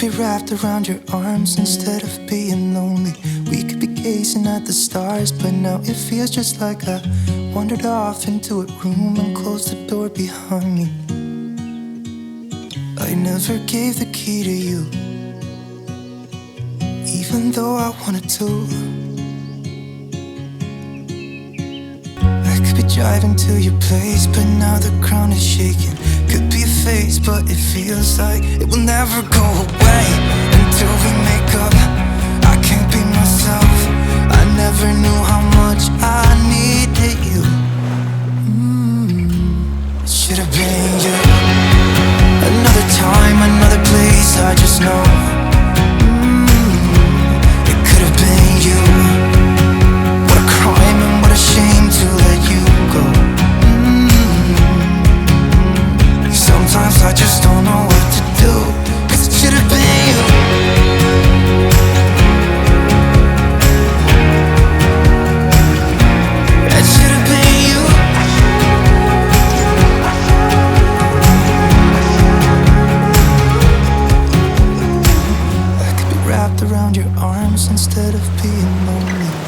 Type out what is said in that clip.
be wrapped around your arms instead of being lonely. We could be gazing at the stars, but now it feels just like I wandered off into a room and closed the door behind me. I never gave the key to you, even though I wanted to. I could be driving to your place, but now the ground is shaking. Could be a phase, but it feels like it will never go away until we make up. I can't be myself. I never knew how much I needed you. It should have been you. Another time, another place, I just know. It could have been you. What a crime and what a shame to let you go. Sometimes I just don't know what to do, 'cause it should have been you. It should have been you. I could be wrapped around your arms instead of being lonely.